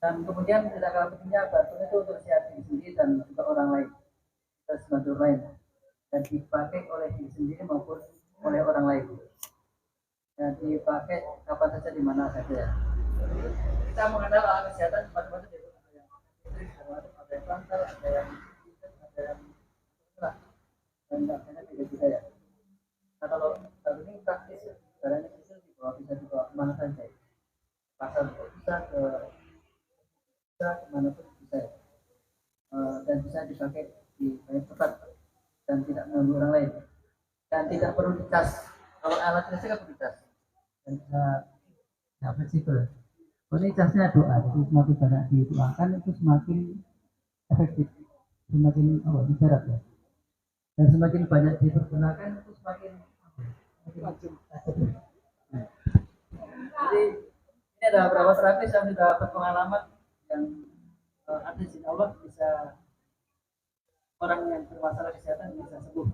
Dan kemudian tidak kalah pentingnya batu itu untuk sehat diri sendiri dan juga orang lain, dan sebagai lain, dan dipakai oleh diri sendiri maupun oleh orang lain, dan dipakai kapan saja di mana saja. Kita mengenal alat kesehatan macam-macam, ada yang ada yang pantal, ada yang dan banyak juga ya. Nah kalau ini praktis ya, caranya bisa dibawa kemana saja, pasar bisa kemanapun bisa ya. Dan bisa dipakai di banyak tempat dan tidak mengganggu orang lain dan tidak perlu dicas. Kalau alat ini kan perlu dicas dan bisa fleksibel. Ini casnya doa, jadi semakin banyak didoakan itu semakin efektif, semakin mujarab ya. Dan semakin banyak dipergunakan itu semakin wajib. Jadi ini ada beberapa terapis yang sudah berpengalaman yang ada di Allah bisa orang yang bermasalah kesehatan bisa sembuh.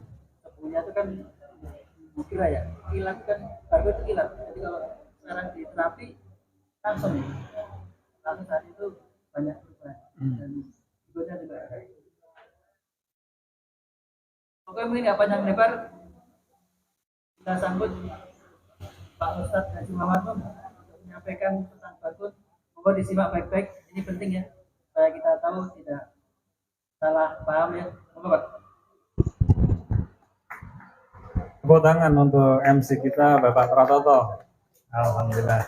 Sembuhnya itu kan kira ya, kilat kan baru itu kilat. Jadi kalau sekarang di terapi langsung saat itu banyak perubahan dan juga juga ada. Oke, mungkin nggak panjang lebar, kita sambut Pak Ustadz Haji Muhammad untuk menyampaikan tentang barcode. Mohon disimak baik-baik, ini penting ya, supaya kita tahu tidak salah paham ya. Mohon Pak. Tepuk tangan untuk MC kita Bapak Pratoto. Alhamdulillah,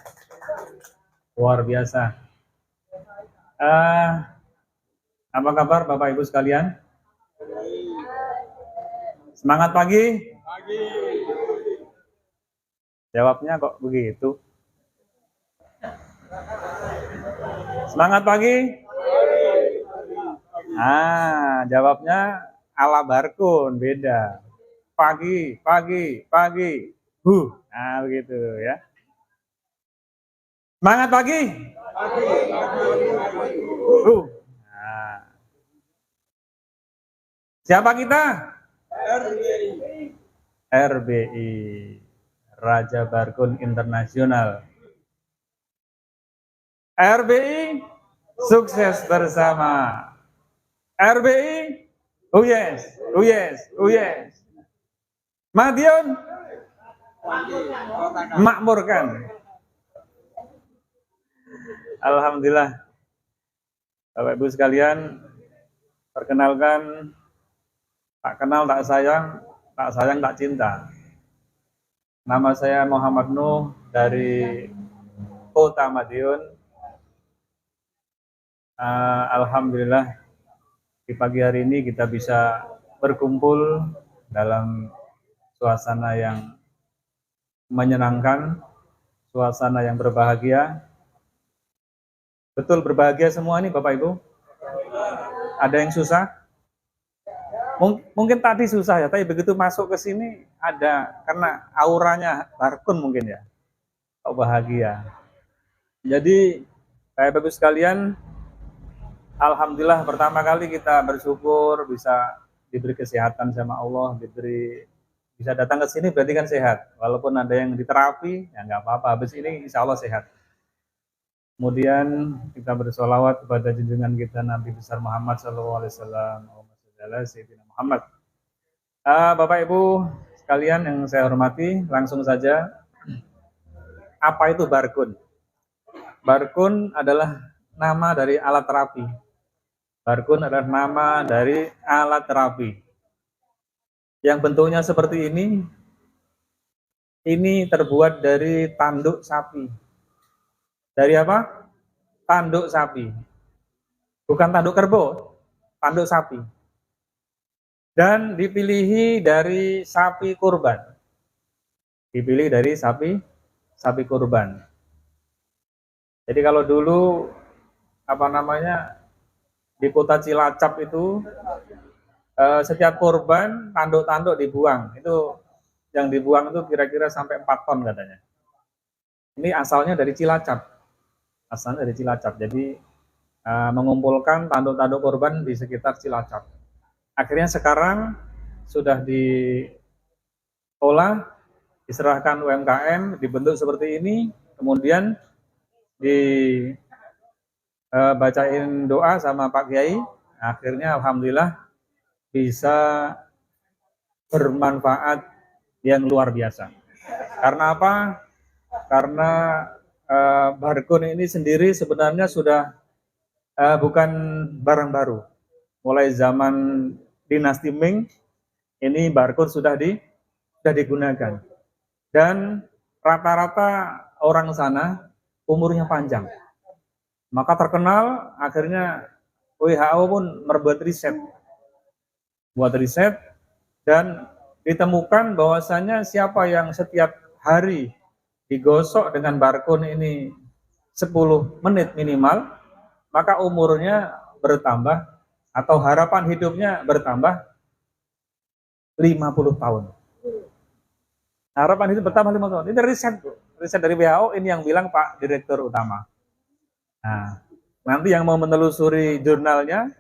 luar biasa. Apa kabar Bapak Ibu sekalian? Semangat pagi? Pagi. Jawabnya kok begitu? Semangat pagi? Jawabnya ala Barkun, beda. Pagi, pagi, pagi. Nah, begitu ya. Semangat pagi? Pagi. Nah. Siapa kita? RBI, Raja Barkun Internasional. RBI, sukses bersama. RBI, oh yes, oh yes, oh yes. Madiun, makmurkan. Alhamdulillah. Bapak Ibu sekalian, perkenalkan, tak kenal tak sayang tak cinta. Nama saya Muhammad Nuh dari Kota Madiun. Alhamdulillah di pagi hari ini kita bisa berkumpul dalam suasana yang menyenangkan, suasana yang berbahagia. Betul berbahagia semua ini Bapak Ibu? Ada yang susah? Mungkin tadi susah ya, tapi begitu masuk ke sini ada, karena auranya Barkun mungkin ya, kok bahagia. Jadi Bapak Ibu sekalian, alhamdulillah pertama kali kita bersyukur bisa diberi kesehatan sama Allah, bisa datang ke sini berarti kan sehat. Walaupun ada yang diterapi, ya nggak apa-apa. Habis ini insya Allah sehat. Kemudian kita bersolawat kepada junjungan kita Nabi besar Muhammad SAW. Muhammad. Bapak Ibu sekalian yang saya hormati, langsung saja. Apa itu Barkun? Barkun adalah nama dari alat terapi. Barkun adalah nama dari alat terapi yang bentuknya seperti ini. Ini terbuat dari tanduk sapi. Dari apa? Tanduk sapi. Bukan tanduk kerbau, tanduk sapi. Dan dipilihi dari sapi kurban. Dipilih dari sapi kurban. Jadi kalau dulu di kota Cilacap itu setiap kurban tanduk-tanduk dibuang. Itu yang dibuang itu kira-kira sampai 4 ton katanya. Ini asalnya dari Cilacap. Asalnya dari Cilacap. Jadi mengumpulkan tanduk-tanduk kurban di sekitar Cilacap. Akhirnya sekarang sudah diolah, diserahkan UMKM, dibentuk seperti ini, kemudian dibacain doa sama Pak Kiai, akhirnya alhamdulillah bisa bermanfaat yang luar biasa. Karena apa? Karena Barkun ini sendiri sebenarnya sudah bukan barang baru. Mulai zaman dinasti Ming, ini Barkun sudah digunakan. Dan rata-rata orang sana umurnya panjang. Maka terkenal, akhirnya WHO pun membuat riset. Buat riset, dan ditemukan bahwasanya siapa yang setiap hari digosok dengan Barkun ini 10 menit minimal, maka umurnya bertambah atau harapan hidupnya bertambah 50 tahun. Harapan hidup bertambah 50 tahun. Ini riset dari WHO, ini yang bilang Pak Direktur Utama. Nah, nanti yang mau menelusuri jurnalnya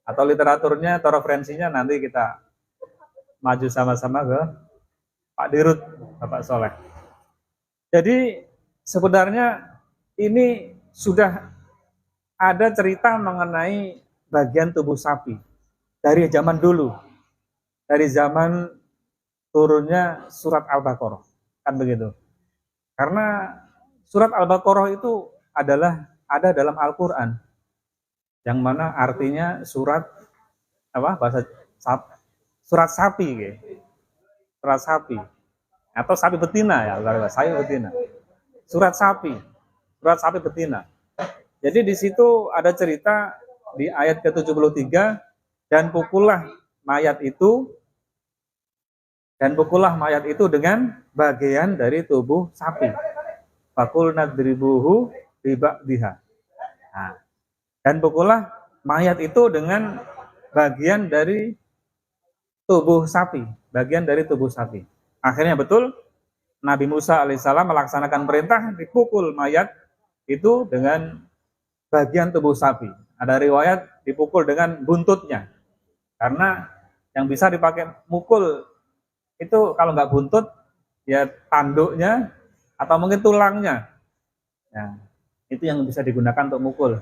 atau literaturnya atau referensinya, nanti kita maju sama-sama ke Pak Dirut, Bapak Soleh. Jadi sebenarnya ini sudah ada cerita mengenai bagian tubuh sapi dari zaman dulu, dari zaman turunnya surat Al-Baqarah, kan begitu. Karena surat Al-Baqarah itu ada dalam Al-Quran, yang mana artinya surat apa, bahasa surat sapi, gitu. Surat sapi atau sapi betina ya, sapi betina. Surat sapi betina. Jadi di situ ada cerita di ayat ke-73, dan pukullah mayat itu dengan bagian dari tubuh sapi. Fakul nadribuhu biba'diha. Nah, dan pukullah mayat itu dengan bagian dari tubuh sapi, Akhirnya betul Nabi Musa alaihissalam melaksanakan perintah, dipukul mayat itu dengan bagian tubuh sapi. Ada riwayat dipukul dengan buntutnya, karena yang bisa dipakai mukul itu kalau nggak buntut ya tanduknya atau mungkin tulangnya. Nah, itu yang bisa digunakan untuk mukul.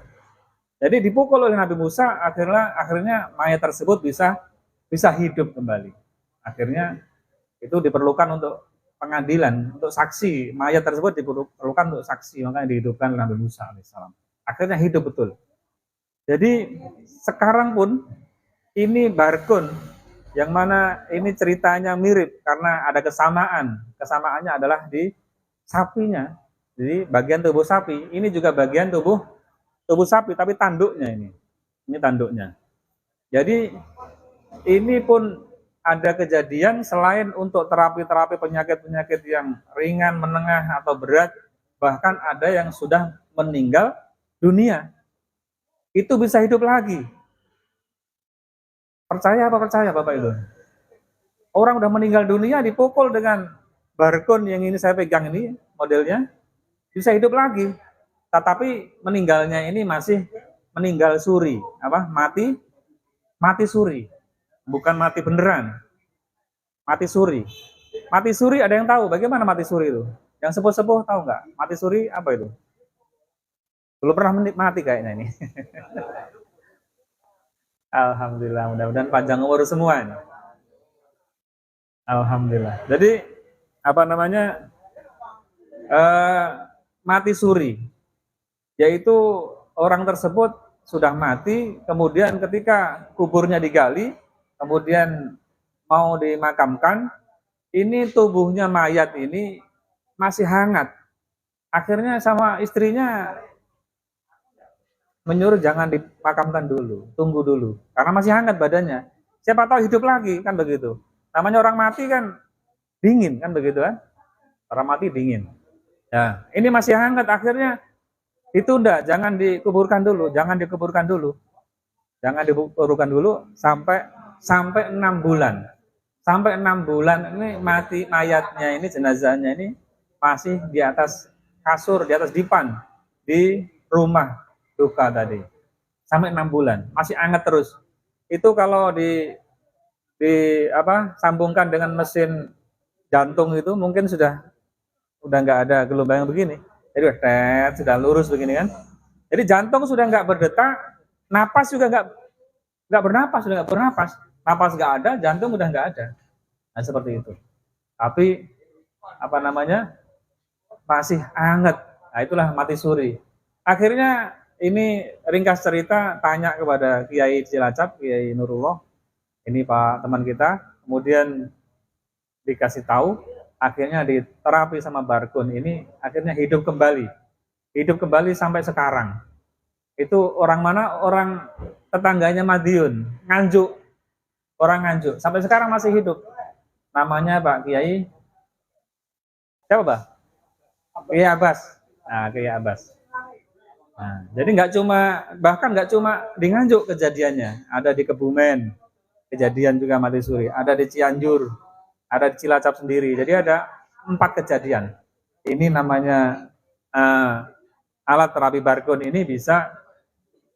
Jadi dipukul oleh Nabi Musa, akhirnya mayat tersebut bisa hidup kembali. Akhirnya itu diperlukan untuk pengadilan, untuk saksi. Mayat tersebut diperlukan untuk saksi, makanya dihidupkan oleh Nabi Musa alaihissalam. Akhirnya hidup betul. Jadi sekarang pun ini Barkun, yang mana ini ceritanya mirip karena ada kesamaan. Kesamaannya adalah di sapinya. Jadi bagian tubuh sapi, ini juga bagian tubuh sapi, tapi tanduknya ini. Ini tanduknya. Jadi ini pun ada kejadian, selain untuk terapi-terapi penyakit-penyakit yang ringan, menengah, atau berat, bahkan ada yang sudah meninggal dunia. Itu bisa hidup lagi. Percaya apa percaya Bapak Ibu? Orang udah meninggal dunia dipukul dengan Barkun yang ini saya pegang ini modelnya, bisa hidup lagi. Tetapi meninggalnya ini masih meninggal suri, mati suri, bukan mati beneran. Mati suri. Mati suri ada yang tahu bagaimana mati suri itu? Yang sepuh-sepuh tahu nggak? Mati suri apa itu? Belum pernah mati kayaknya ini. Alhamdulillah, mudah-mudahan panjang umur semua ini. Alhamdulillah. Jadi mati suri, yaitu orang tersebut sudah mati, kemudian ketika kuburnya digali, kemudian mau dimakamkan, ini tubuhnya mayat ini masih hangat. Akhirnya sama istrinya menyuruh jangan dimakamkan dulu, tunggu dulu, karena masih hangat badannya. Siapa tahu hidup lagi, kan begitu. Namanya orang mati kan dingin, kan begitu kan? Orang mati dingin. Nah, ini masih hangat, akhirnya ditunda, jangan dikuburkan dulu sampai 6 bulan. Sampai 6 bulan ini mati mayatnya ini, jenazahnya ini masih di atas kasur, di atas dipan di rumah duka tadi. Sampai 6 bulan, masih hangat terus. Itu kalau sambungkan dengan mesin jantung itu mungkin udah nggak ada gelombang yang begini. Jadi sudah lurus begini kan. Jadi jantung sudah nggak berdetak, napas juga nggak bernapas, sudah nggak bernapas. Napas nggak ada, jantung udah nggak ada. Nah seperti itu. Tapi apa namanya masih hangat. Nah itulah mati suri. Akhirnya ini ringkas cerita tanya kepada Kiai Cilacap, Kiai Nurullah, ini Pak teman kita, kemudian dikasih tahu, akhirnya diterapi sama Barkun ini, akhirnya hidup kembali sampai sekarang. Itu orang mana? Orang tetangganya Madiun, Nganjuk, orang Nganjuk, sampai sekarang masih hidup. Namanya Pak Kiai, siapa Pak? Kiai Abbas. Nah, Kiai Abbas. Nah, jadi bahkan nggak cuma di Nganjuk kejadiannya, ada di Kebumen, kejadian juga mati suri, ada di Cianjur, ada di Cilacap sendiri. Jadi ada 4 kejadian. Ini namanya alat terapi Barkun ini bisa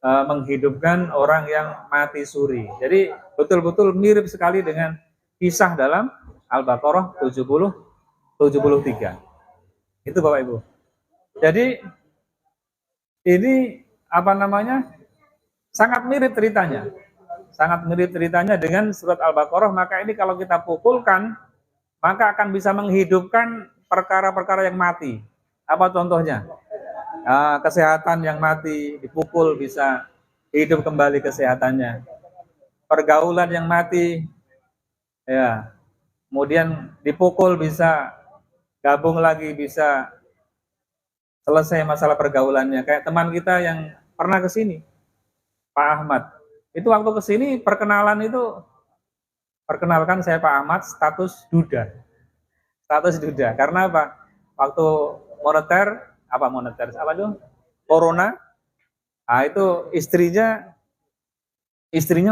menghidupkan orang yang mati suri. Jadi betul-betul mirip sekali dengan kisah dalam Al-Baqarah 73. Itu Bapak Ibu. Jadi ini apa namanya? Sangat mirip ceritanya. Sangat mirip ceritanya dengan surat Al-Baqarah, maka ini kalau kita pukulkan, maka akan bisa menghidupkan perkara-perkara yang mati. Apa contohnya? Kesehatan yang mati, dipukul bisa hidup kembali kesehatannya. Pergaulan yang mati, ya, kemudian dipukul bisa gabung lagi, bisa selesai masalah pergaulannya. Kayak teman kita yang pernah ke sini, Pak Ahmad. Itu waktu ke sini perkenalkan saya Pak Ahmad status duda. Status duda. Karena apa? Waktu moneter apa itu? Corona. Nah, itu istrinya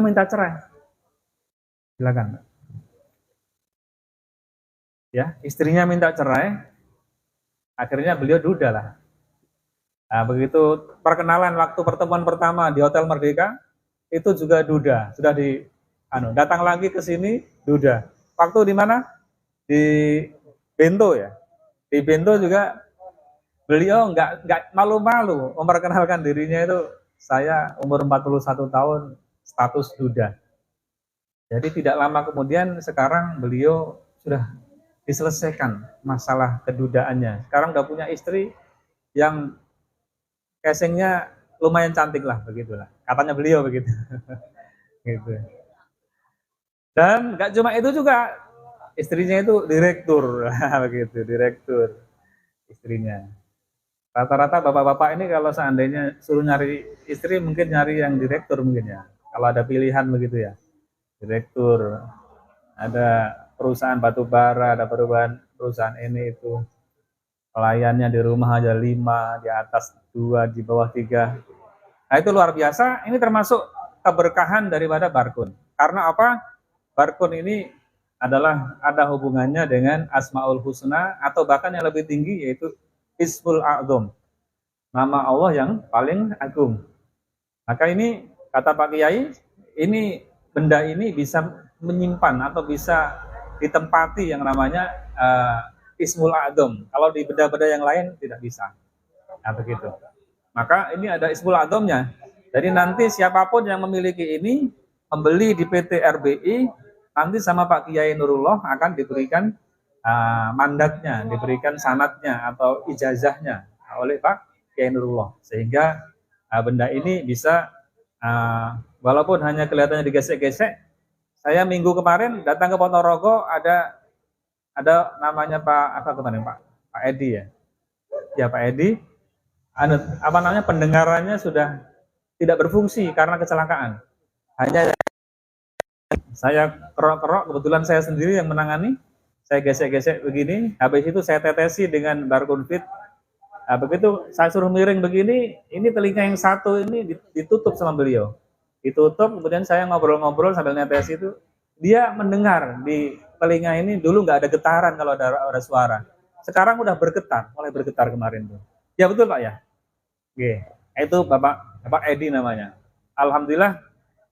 minta cerai. Silakan. Ya, istrinya minta cerai. Akhirnya beliau duda lah. Nah, begitu perkenalan waktu pertemuan pertama di Hotel Merdeka, itu juga duda, sudah datang lagi ke sini duda. Waktu di mana? Di Bento ya. Di Bento juga beliau nggak malu-malu memperkenalkan dirinya itu, saya umur 41 tahun status duda. Jadi tidak lama kemudian sekarang beliau sudah diselesaikan masalah kedudaannya. Sekarang udah punya istri yang casingnya lumayan cantik lah, begitulah. Katanya beliau begitu. Gitu. Dan nggak cuma itu juga, istrinya itu direktur, begitu, direktur istrinya. Rata-rata bapak-bapak ini kalau seandainya suruh nyari istri, mungkin nyari yang direktur mungkin ya. Kalau ada pilihan begitu ya, direktur. Ada perusahaan batu bara, ada perusahaan ini itu. Pelayannya di rumah aja 5, di atas 2, di bawah 3. Nah itu luar biasa, ini termasuk keberkahan daripada Barkun. Karena apa? Barkun ini adalah ada hubungannya dengan Asmaul Husna, atau bahkan yang lebih tinggi yaitu Ismul A'zam, nama Allah yang paling agung. Maka ini kata Pak Kiai, ini benda ini bisa menyimpan atau bisa ditempati yang namanya Ismul A'zam. Kalau di benda-benda yang lain tidak bisa. Nah begitu. Maka ini ada Ismul A'zamnya. Jadi nanti siapapun yang memiliki ini, membeli di PT RBI, nanti sama Pak Kiai Nurullah akan diberikan mandatnya, diberikan sanatnya atau ijazahnya oleh Pak Kiai Nurullah. Sehingga benda ini bisa, walaupun hanya kelihatannya digesek-gesek. Saya minggu kemarin datang ke Ponorogo, ada namanya Pak Edi ya. Ya Pak Edi, pendengarannya sudah tidak berfungsi karena kecelakaan. Hanya saya kerok-kerok, kebetulan saya sendiri yang menangani, saya gesek-gesek begini, habis itu saya tetesi dengan Barkun Fit. Nah, begitu saya suruh miring begini, ini telinga yang satu ini ditutup sama beliau. Ditutup, kemudian saya ngobrol-ngobrol sambil netes itu, dia mendengar di telinga ini dulu nggak ada getaran kalau ada suara. Sekarang udah bergetar, mulai bergetar kemarin tuh. Ya betul Pak ya? Oke, itu Bapak Edi namanya. Alhamdulillah.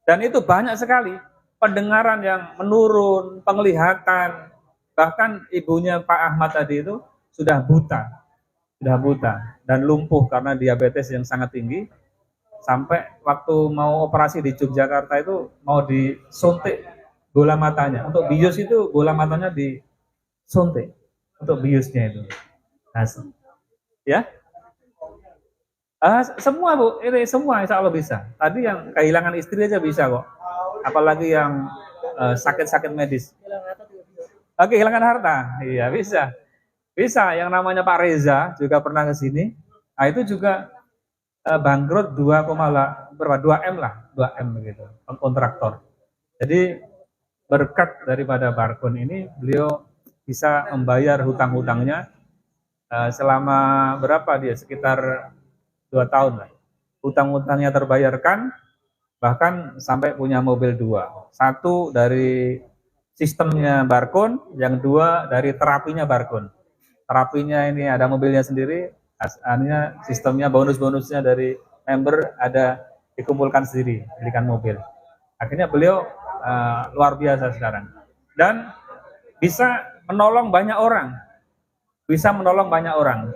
Dan itu banyak sekali pendengaran yang menurun, penglihatan. Bahkan ibunya Pak Ahmad tadi itu sudah buta dan lumpuh karena diabetes yang sangat tinggi. Sampai waktu mau operasi di Yogyakarta itu mau disuntik bola matanya. Untuk bius itu bola matanya disuntik untuk biusnya itu. Nah, ya, semua Bu, ini semua insya Allah bisa. Tadi yang kehilangan istri aja bisa kok. Apalagi yang sakit-sakit medis. Oke, kehilangan harta, iya bisa. Bisa, yang namanya Pak Reza juga pernah ke sini. Nah, itu juga bangkrut 2 M lah, 2 M begitu, kontraktor. Jadi berkat daripada Barkun ini, beliau bisa membayar hutang-hutangnya selama berapa dia? Sekitar 2 tahun lah. Hutang-hutangnya terbayarkan, bahkan sampai punya mobil 2. Satu dari sistemnya Barkun, yang 2 dari terapinya Barkun. Terapinya ini ada mobilnya sendiri, asalnya sistemnya bonus-bonusnya dari member ada dikumpulkan sendiri, belikan mobil. Akhirnya beliau luar biasa sekarang. Dan bisa menolong banyak orang. Bisa menolong banyak orang.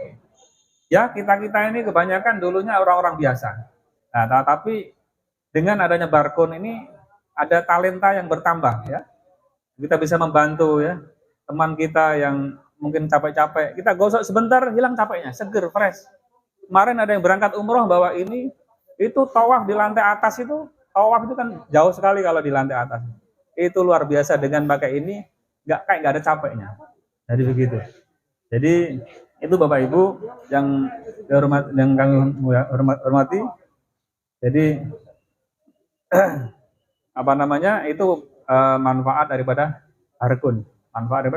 Ya, kita-kita ini kebanyakan dulunya orang-orang biasa. Nah, tapi dengan adanya Barkun ini ada talenta yang bertambah ya. Kita bisa membantu ya teman kita yang mungkin capek-capek, kita gosok sebentar hilang capeknya, seger, fresh. Kemarin ada yang berangkat umroh bawa ini, itu tawaf di lantai atas itu, tawaf itu kan jauh sekali kalau di lantai atas. Itu luar biasa dengan pakai ini, nggak ada capeknya. Jadi begitu. Jadi itu Bapak Ibu yang kami hormati. Jadi apa namanya itu manfaat daripada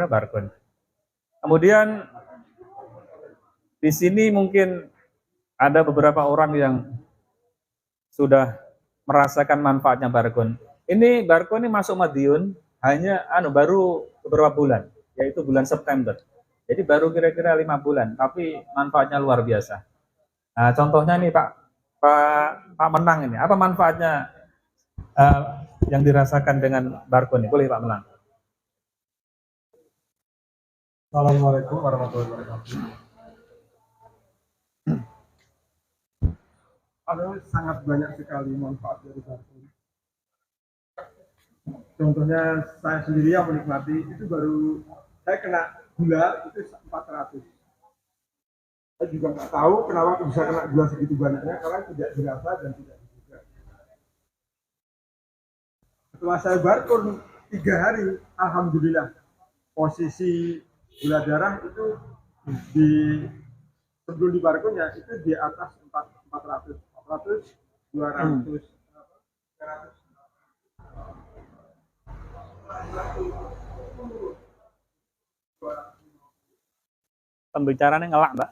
Barkun. Kemudian di sini mungkin ada beberapa orang yang sudah merasakan manfaatnya Barkun. Ini Barkun ini masuk Madiun hanya baru beberapa bulan, yaitu bulan September. Jadi baru kira-kira 5 bulan, tapi manfaatnya luar biasa. Nah, contohnya nih Pak Menang ini, apa manfaatnya yang dirasakan dengan Barkun ini? Boleh Pak Menang. Assalamualaikum warahmatullahi wabarakatuh. Ada sangat banyak sekali manfaat dari Barkun. Contohnya saya sendiri yang menikmati itu baru saya kena gula itu 400. Saya juga nggak tahu kenapa bisa kena gula segitu banyaknya karena tidak dirasa dan tidak diduga. Setelah saya Barkun 3 hari, alhamdulillah posisi gula darah itu di sebelum di Barkunnya itu di atas 400, 200, 300. Pembicaranya ngelak, Mbak.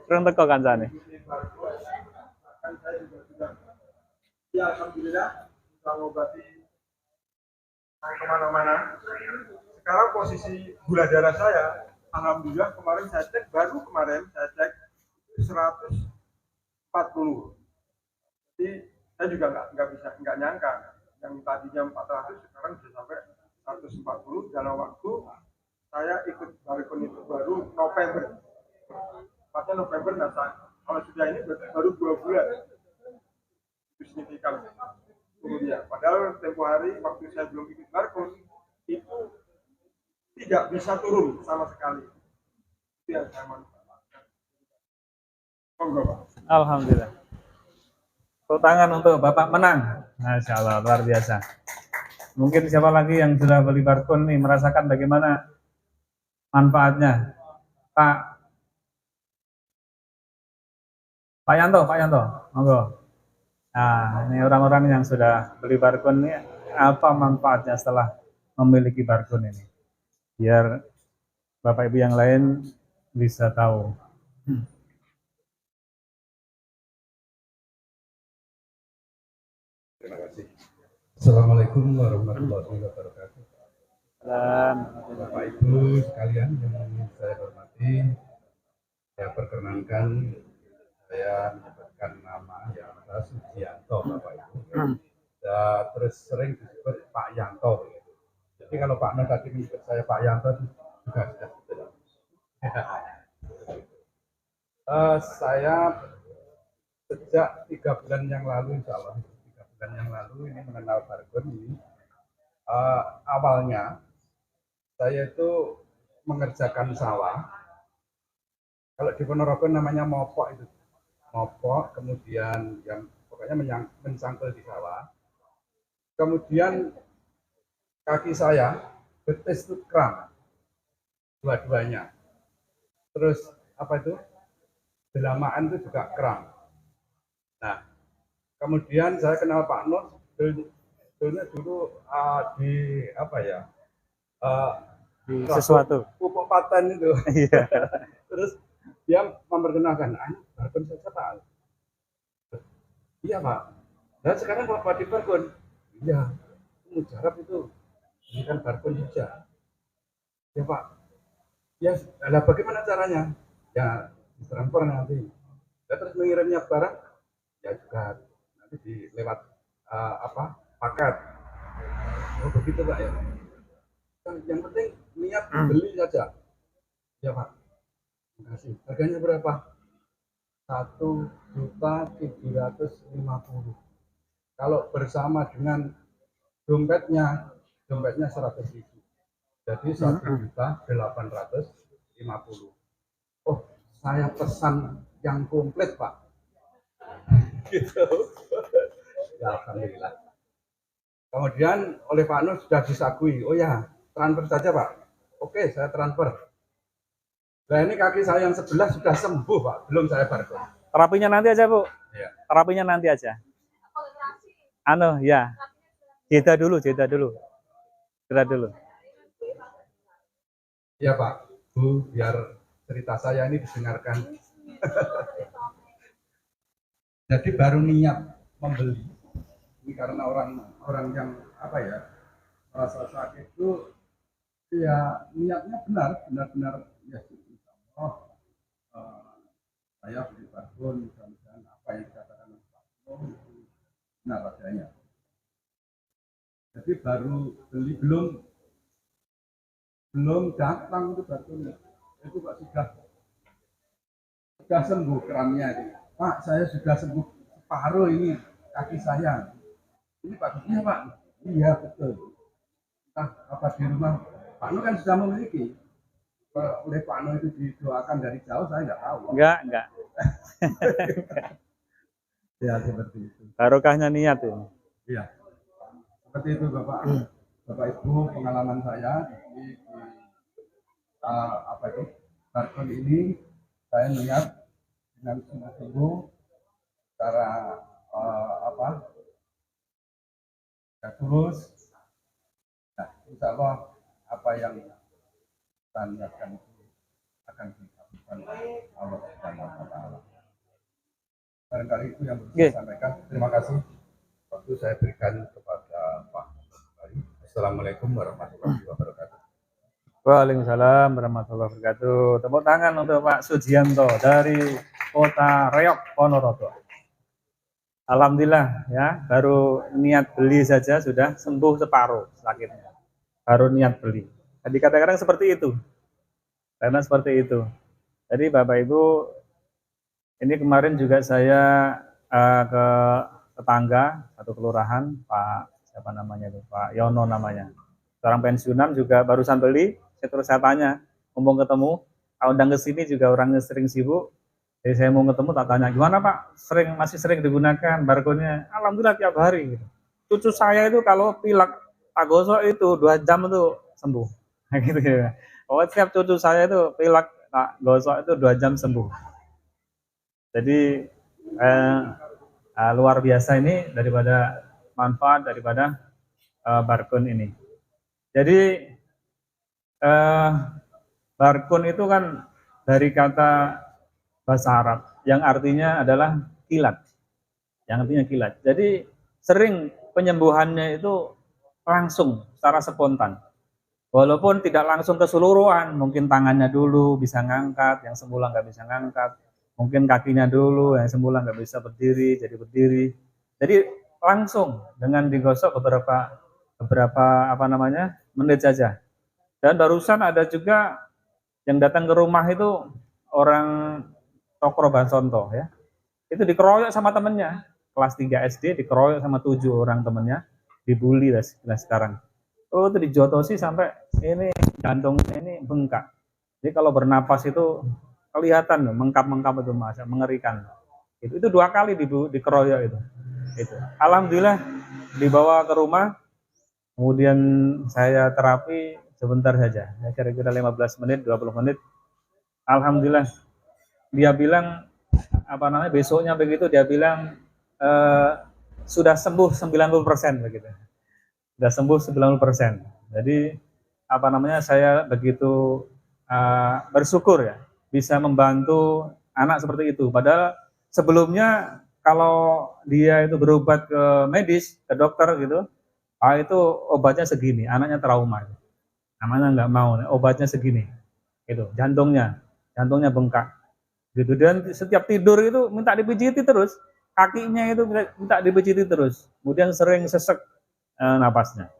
Kurang teko kancane. Ya alhamdulillah bisa mengobati kemana-mana. Sekarang posisi gula darah saya, alhamdulillah baru kemarin saya cek 140. Jadi saya juga nggak nyangka yang tadinya 400 sekarang bisa sampai 140 dalam waktu saya ikut Barkun itu baru November. Tepatnya November, kalau sudah ini baru 2 bulan. Itu signifikan. Kemudian, padahal tempo hari waktu saya belum ikut Barkun itu tidak bisa turun sama sekali. Itu yang saya manfaatkan. Alhamdulillah. Tepuk tangan untuk Bapak Menang. Masya Allah, luar biasa. Mungkin siapa lagi yang sudah beli Barkun nih merasakan bagaimana manfaatnya? Pak Yanto, monggo. Nah, ini orang-orang yang sudah beli Barkun ini apa manfaatnya setelah memiliki Barkun ini? Biar Bapak Ibu yang lain bisa tahu. Terima kasih. Assalamualaikum warahmatullahi wabarakatuh. Bapak Ibu sekalian yang saya hormati, saya perkenankan saya menyebutkan nama yang Sugianto Bapak Ibu terus sering disebut Pak Yanto. Jadi kalau Pak Nur tadi menyebut saya Pak Yanto juga sudah betul. Saya sejak 3 bulan yang lalu, insya Allah 3 bulan yang lalu ini mengenal Barkun ini. Awalnya saya itu mengerjakan sawah. Kalau di Ponorogo namanya mopok itu, mopok, kemudian yang pokoknya mencangkul di sawah. Kemudian kaki saya betis itu kram, dua-duanya. Terus apa itu? Delamaan itu juga kram. Nah, kemudian saya kenal Pak Nur dulu di apa ya? Di sesuatu. Pupuk paten itu. Iya. Terus dia memperkenalkan, Barkun saja Pak. Iya Pak. Dan sekarang Bapak di Barkun. Iya. Mujarab itu. Ini kan Barkun hijau. Ya Pak. Ya, lah bagaimana caranya? Ya, transfer nanti. Ya, terus mengirimnya barang, ya juga nanti lewat paket. Oh begitu Pak ya. Yang penting niat beli saja. Ya Pak. Terima kasih. Harganya berapa? 1.750.000. Kalau bersama dengan dompetnya 100.000. Jadi 1.850.000. Oh, saya pesan yang komplit Pak. Gitu. Ya, alhamdulillah. Kemudian oleh Pak Nur sudah disagui. Oh ya, transfer saja Pak. Oke, saya transfer. Nah ini kaki saya yang sebelah sudah sembuh Pak, belum saya Barkun. Terapinya nanti aja Bu. Ya. Terapinya nanti aja. Ya. Jeda dulu. Jeda dulu. Iya Pak, Bu, biar cerita saya ini didengarkan. Jadi baru niat membeli. Ini karena orang yang merasa sakit itu ya niatnya benar-benar ya saya beli Barkun, mudah-mudahan apa yang dikatakan Pak Nur itu benar adanya. Jadi baru beli belum datang itu Barkun itu Pak sudah sembuh keramnya itu. Pak, saya sudah sembuh separuh ini kaki saya. Ini Pak, iya Pak, iya betul. Entah apa di rumah Pak Nur kan sudah memiliki. Oleh Pak Nur itu didoakan dari jauh, saya nggak tahu. Enggak. Ya seperti itu. Barokahnya niat ini. Iya. Seperti itu Bapak Ibu, pengalaman saya di Barkun ini saya niat dengan sungguh-sungguh secara ya tulus. Nah, insya Allah apa yang kita niatkan itu akan dikabulkan Allah Subhanahu wa taala. Barangkali itu yang bisa saya sampaikan. Terima kasih waktu saya berikan kepada Pak. Assalamualaikum warahmatullahi wabarakatuh. Waalaikumsalam warahmatullahi wabarakatuh. Tepuk tangan untuk Pak Sujianto dari Kota Reog, Ponorogo. Alhamdulillah ya, baru niat beli saja sudah sembuh separuh sakitnya. Baru niat beli. Jadi kadang-kadang seperti itu. Karena seperti itu. Jadi Bapak Ibu, ini kemarin juga saya ke tetangga satu kelurahan, Pak siapa namanya itu, Pak Yono namanya. Seorang pensiunan juga barusan beli. Terus saya tanya, ngomong ketemu, undang ke sini juga orangnya sering sibuk. Jadi saya mau ketemu, tak tanya, gimana Pak? Masih sering digunakan Barkunnya? Alhamdulillah tiap hari. Gitu. Cucu saya itu kalau pilek tak gosok itu 2 jam itu sembuh. Gitu ya. Oh, setiap cucu saya itu pilek tak gosok itu 2 jam sembuh. Jadi luar biasa ini daripada manfaat daripada Barkun ini. Jadi Barkun itu kan dari kata bahasa Arab yang artinya adalah kilat. Yang artinya kilat. Jadi sering penyembuhannya itu langsung secara spontan. Walaupun tidak langsung keseluruhan, mungkin tangannya dulu bisa ngangkat, yang semula nggak bisa ngangkat. Mungkin kakinya dulu, yang semula nggak bisa berdiri, jadi berdiri. Jadi langsung dengan digosok beberapa apa namanya menit saja. Dan barusan ada juga yang datang ke rumah itu orang Tokro Bansonto ya. Itu dikeroyok sama temennya, kelas 3 SD dikeroyok sama 7 orang temennya, dibully lah sekarang. Oh, itu dijotosi sampai ini jantungnya ini bengkak. Jadi kalau bernapas itu kelihatan mengkap-mengkap itu Mas, mengerikan. Itu 2 kali dikeroyok itu. Alhamdulillah dibawa ke rumah, kemudian saya terapi sebentar saja, ya, kira-kira 15 menit, 20 menit. Alhamdulillah dia bilang apa namanya besoknya begitu dia bilang sudah sembuh 90% begitu. Sudah sembuh 90%. Jadi apa namanya saya begitu bersyukur ya bisa membantu anak seperti itu. Padahal sebelumnya kalau dia itu berobat ke medis, ke dokter gitu, itu obatnya segini, anaknya trauma. Anaknya nggak mau, obatnya segini. Itu jantungnya bengkak. Gitu. Dan setiap tidur itu minta dipijiti terus, kakinya itu minta dipijiti terus. Kemudian sering sesek napasnya.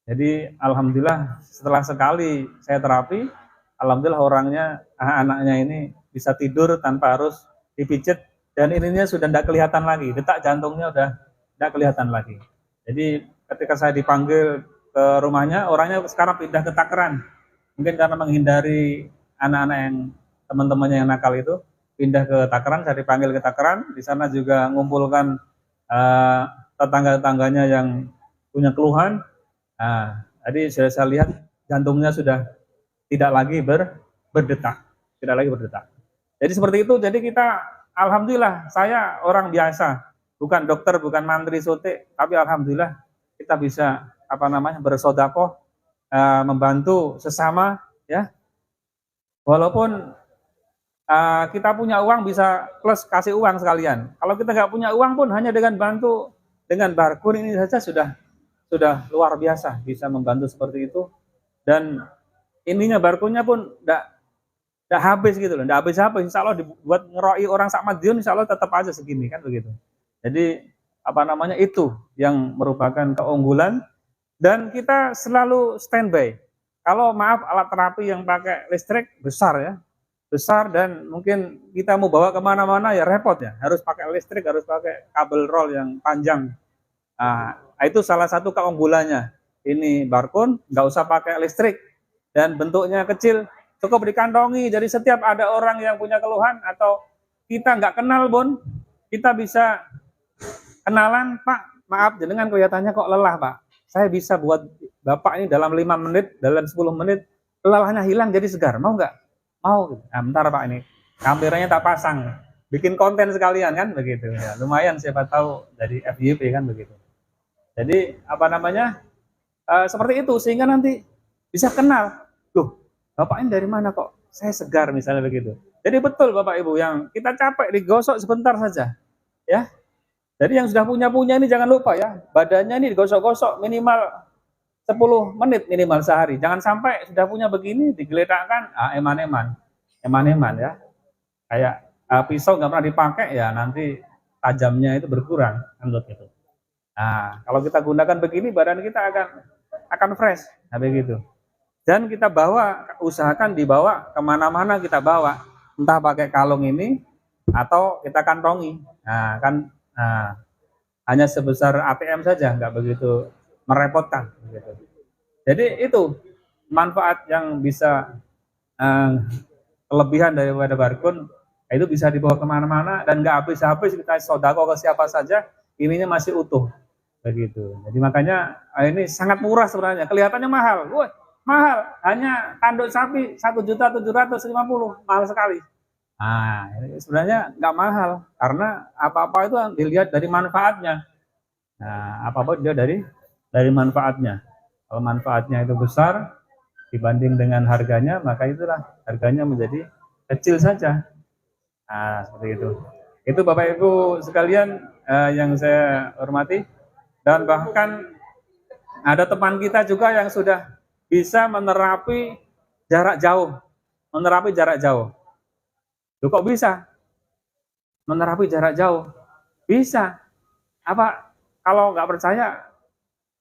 Jadi alhamdulillah setelah sekali saya terapi, alhamdulillah orangnya anaknya ini bisa tidur tanpa harus dipijit dan ininya sudah tidak kelihatan lagi, detak jantungnya udah tidak kelihatan lagi. Jadi ketika saya dipanggil ke rumahnya, orangnya sekarang pindah ke Takeran. Mungkin karena menghindari anak-anak yang teman-temannya yang nakal itu, pindah ke Takeran, saya dipanggil ke Takeran. Di sana juga mengumpulkan tetangga-tetangganya yang punya keluhan. Nah, jadi saya lihat jantungnya sudah tidak lagi berdetak, tidak lagi berdetak. Jadi seperti itu. Jadi kita, alhamdulillah, saya orang biasa, bukan dokter, bukan mantri sote, tapi alhamdulillah kita bisa apa namanya bersodakoh, membantu sesama, ya. Walaupun kita punya uang bisa plus kasih uang sekalian. Kalau kita nggak punya uang pun hanya dengan bantu dengan barkur ini saja sudah luar biasa bisa membantu seperti itu. Dan ininya barkurnya pun tidak habis gitu loh, tidak habis-habis. Insya Allah dibuat ngeroi orang sak Madiun, insya Allah tetap aja segini kan begitu. Jadi apa namanya itu yang merupakan keunggulan dan kita selalu standby. Kalau maaf alat terapi yang pakai listrik besar ya, besar dan mungkin kita mau bawa kemana-mana ya repot ya, harus pakai listrik, harus pakai kabel roll yang panjang. Nah, itu salah satu keunggulannya. Ini barkun nggak usah pakai listrik dan bentuknya kecil, cukup dikantongi. Jadi setiap ada orang yang punya keluhan atau kita nggak kenal pun, kita bisa kenalan, Pak, maaf jenengan kelihatannya kok lelah Pak. Saya bisa buat Bapak ini dalam 5 menit, dalam 10 menit, lelahnya hilang jadi segar, mau nggak? Mau. Nah, bentar Pak ini, kameranya tak pasang, bikin konten sekalian kan begitu ya. Lumayan siapa tahu dari FYP kan begitu. Jadi apa namanya seperti itu sehingga nanti bisa kenal. Loh, Bapak ini dari mana kok? Saya segar misalnya begitu. Jadi betul Bapak Ibu yang kita capek digosok sebentar saja, ya. Jadi yang sudah punya ini jangan lupa ya, badannya ini digosok-gosok minimal 10 menit minimal sehari. Jangan sampai sudah punya begini digeletakkan, eman-eman ya. Kayak pisau nggak pernah dipakai ya nanti tajamnya itu berkurang kan gitu. Nah, kalau kita gunakan begini, badan kita akan fresh, nah begitu. Dan kita usahakan dibawa kemana-mana kita bawa, entah pakai kalung ini atau kita kantongi. Nah, kan hanya sebesar ATM saja, nggak begitu merepotkan. Gitu. Jadi itu manfaat yang bisa kelebihan daripada barkun, itu bisa dibawa kemana-mana dan nggak habis-habis kita sodako ke siapa saja, ininya masih utuh. Begitu. Jadi makanya ini sangat murah sebenarnya. Kelihatannya mahal. Wah, mahal. Hanya tanduk sapi 1.750.000, mahal sekali. Nah, ini sebenarnya nggak mahal karena apa-apa itu dilihat dari manfaatnya. Nah, apa-apa dia dari manfaatnya. Kalau manfaatnya itu besar dibanding dengan harganya, maka itulah harganya menjadi kecil saja. Nah, seperti itu. Itu Bapak Ibu sekalian yang saya hormati. Dan bahkan ada teman kita juga yang sudah bisa menerapi jarak jauh. Loh, kok bisa? Menerapi jarak jauh? Bisa. Apa? kalau nggak percaya,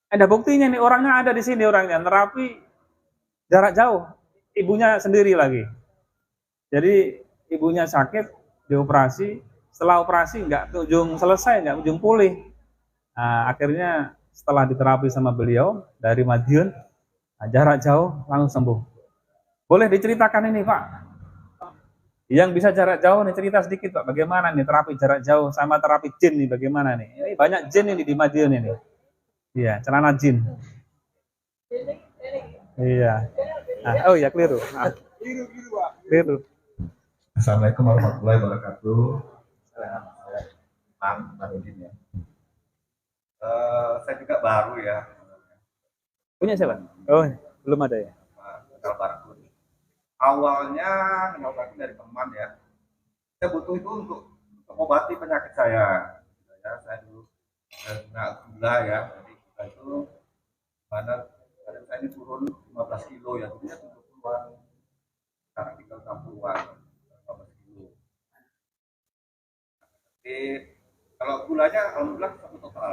ada buktinya nih, orangnya ada di sini, orangnya terapi jarak jauh, ibunya sendiri lagi. Jadi ibunya sakit, dioperasi, setelah operasi nggak ujung selesai, nggak ujung pulih. Nah, akhirnya setelah diterapi sama beliau dari Madiun, jarak jauh langsung sembuh. Boleh diceritakan ini Pak, yang bisa jarak jauh nih, cerita sedikit Pak, bagaimana nih terapi jarak jauh sama terapi jin nih, bagaimana nih? Ini banyak jin ini di Madiun ini. Iya, celana jin. Iya. Nah, oh iya, keliru. Ah, keliru. Assalamualaikum warahmatullahi wabarakatuh. Saya Imam Marudin ya. Saya juga baru ya. Punya siapa? Oh, belum ada ya. Kenal Barkun. Awalnya mengobati dari teman ya. Saya butuh itu untuk mengobati penyakit saya. Saya dulu kena gula ya. Jadi gula itu mana badan saya ini turun 15 kilo ya. Dulunya 70-an. Sekarang tinggal 60-an. 15 kilo. Jadi kalau gulanya alhamdulillah satu total.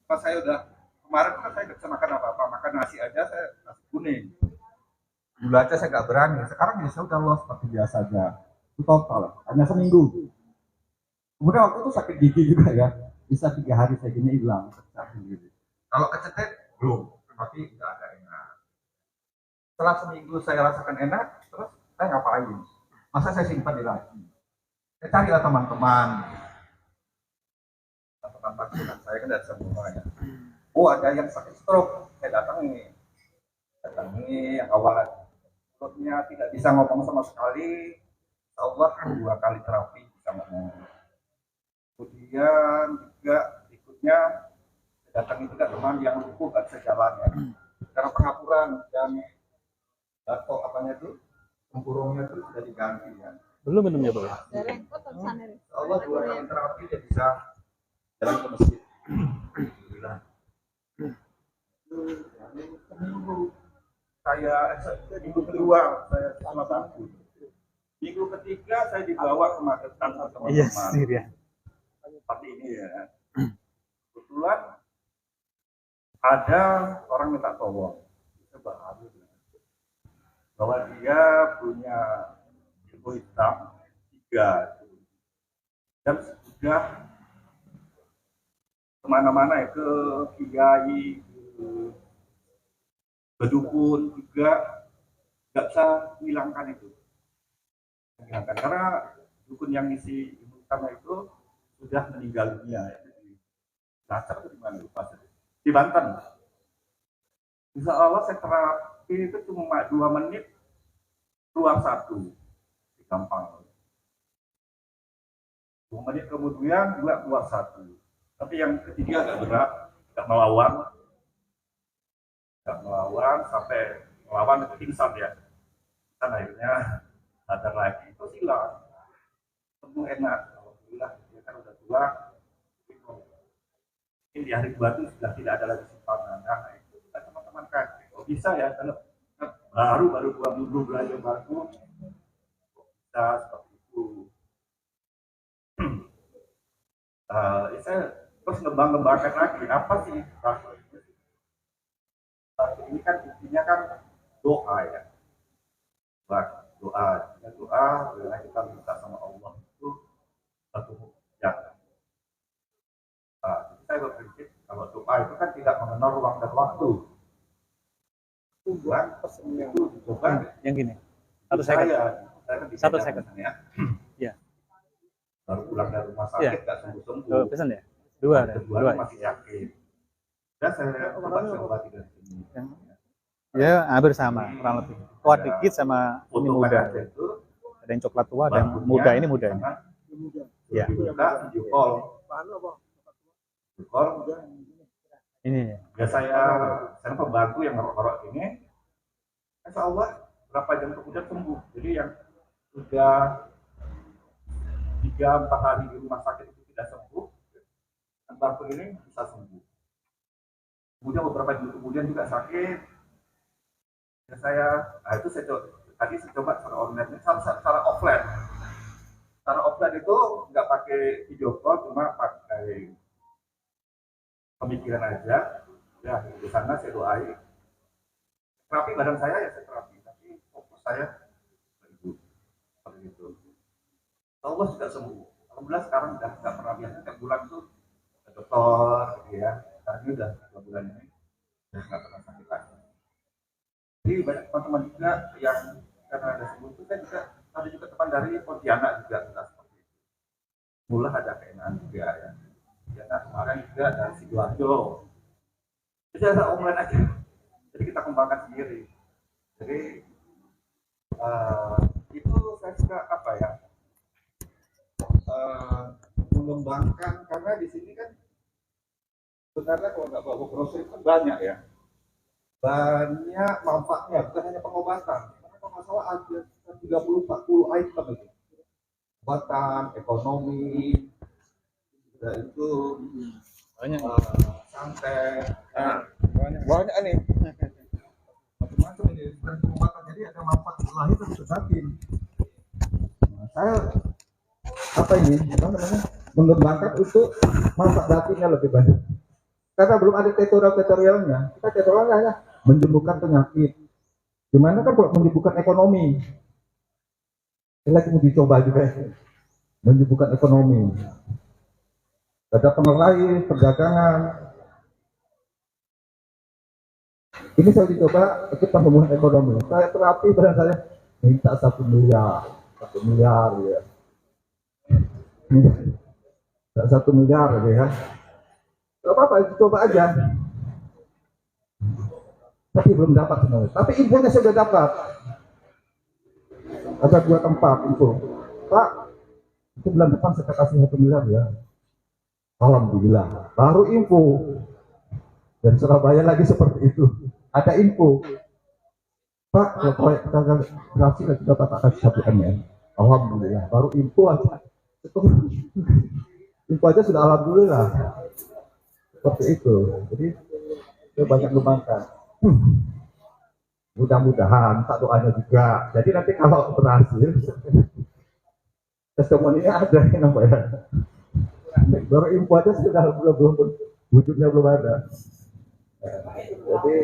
Pas saya udah kemarin kan saya nggak bisa makan apa-apa, makan nasi aja saya nasi kuning. Gula aja saya nggak berani. Sekarang ya saya udah loss seperti biasa aja. Itu total, hanya seminggu. Kemudian waktu itu sakit gigi juga ya, bisa 3 hari saya gini hilang sakit gigi. Kalau kecetet belum, tapi nggak ada enak. Setelah seminggu saya rasakan enak, terus saya ngapain? Masa saya simpan di lagi? Saya carilah teman-teman. Teman vaksinasi saya kan dari semua ya. Oh ada yang sakit stroke, saya datangi yang awal mulutnya tidak bisa ngomong sama sekali, Allah 2 kali terapi bisa ngomong. Kemudian juga berikutnya datangi juga teman yang lumpuh nggak bisa jalan ya, karena pengapuran dan batok apanya itu, tempurungnya itu sudah diganti ya. Belum minumnya Pak. Allah 2 kali terapi dia bisa jalan ke masjid. Alhamdulillah. Minggu kedua saya sama bangku. Minggu ketiga saya dibawa ke Magetan sama teman-teman. Iya, ya. Seperti ini ya. Kebetulan ada orang minta tolong. Itu baru bahwa dia punya ilmu hitam 3 dan sudah kemana-mana ya, ke kiai, ke dukun juga nggak bisa menghilangkan itu. Menghilangkan karena dukun yang ngisi ilmu hitamnya itu sudah meninggal dunia ya. Di Cilacap atau di mana lupa saya. Di Banten. Insya Allah saya terapi itu cuma 2 menit keluar 1 di gampang. 2 menit kemudian juga keluar 1. Tapi yang ketiga agak berat, tidak melawan sampai melawan itu pingsan ya. Kan akhirnya sadar lagi itu hilang. Sembuh enak, alhamdulillah. Dia kan udah tua. Mungkin di hari tua itu sudah tidak ada lagi simpanan. Nah itu kita teman-teman kan, oh bisa ya kalau baru 2 minggu belajar baru bisa seperti itu. Saya terus ngembangkan lagi apa sih ini kan intinya kan doa ya, doa kita minta sama Allah itu satu jangan. Jadi saya berprinsip kalau doa itu kan tidak mengenal ruang dan waktu. Tujuan itu dicoba Yang gini. 1 second. Saya 1 second. ya. Iya. Baru pulang dari rumah sakit nggak sembuh-sembuh. Oh, pesan ya? 2 ada. Kedua 2. masih yakin. Dan saya coba dari sini. Ya, hampir sama, kurang lebih. Tua dikit sama ini muda. Itu, Ada yang coklat tua dan muda ini muda. Ya. Dibuka video call. Ini. Ya saya pembantu yang ngerok-ngerok ini. Insya Allah berapa jam kemudian sembuh. Jadi yang sudah 3-4 hari di rumah sakit itu tidak sembuh, pembantu ini bisa sembuh. Kemudian beberapa jam kemudian juga sakit. Itu saya coba secara online, secara offline. Secara offline itu nggak pakai video call, cuma pakai pemikiran aja. Ya di sana saya doain. Terapi badan saya ya saya terapi, tapi fokus saya ke ibu. Seperti itu. Allah sudah sembuh. Alhamdulillah sekarang udah nggak pernah biasa tiap bulan tuh ke dokter, gitu ya. Sekarang ini udah 2 bulan ini udah nggak pernah sakit lagi. Jadi banyak teman-teman juga yang karena ada sembuh itu kan juga ada juga teman dari Pontianak juga sudah seperti itu. Mula ada keenaan juga ya. Ya kemarin juga dari Sidoarjo. Jadi ada omelan aja. Jadi kita kembangkan sendiri. Jadi itu saya suka apa ya? Mengembangkan karena di sini kan sebenarnya kalau nggak bawa grocery kan banyak ya, banyak manfaatnya bukan hanya pengobatan. Karena kalau nggak salah ada 30-40 item itu, obatan, ekonomi, dan itu Banyak. santet, Banyak nih. macam-macam ini bukan pengobatan. Jadi ada manfaat lahir dan batin. Nah, saya apa ini apa namanya mengembangkan untuk manfaat batinnya lebih banyak karena belum ada tutorialnya. Kita tutorialnya ya menyembuhkan penyakit, gimana kan buat menyembuhkan ekonomi. Ini lagi mau dicoba juga menyembuhkan ekonomi, ada pengerai perdagangan. Ini saya dicoba untuk penyembuhan ekonomi. Saya terapi badan saya minta 1 miliar ya. 1 miliar ya. Gak apa-apa, coba aja. Tapi belum dapat sebenarnya. Tapi infonya saya sudah dapat. Ada 2 tempat info. Pak, itu bulan depan saya kasih 1 miliar ya. Alhamdulillah. Baru info. Dan Surabaya lagi seperti itu. Ada info. Pak, kalau proyek kita berhasil kita dapat kasih 1 M ya. Alhamdulillah. Baru info aja. Info aja sudah alhamdulillah. Seperti itu. Jadi saya banyak kembangkan. Mudah-mudahan tak doanya juga. Jadi nanti kalau berhasil testimoninya ada yang namanya. Baru info aja sudah belum wujudnya belum ada. Jadi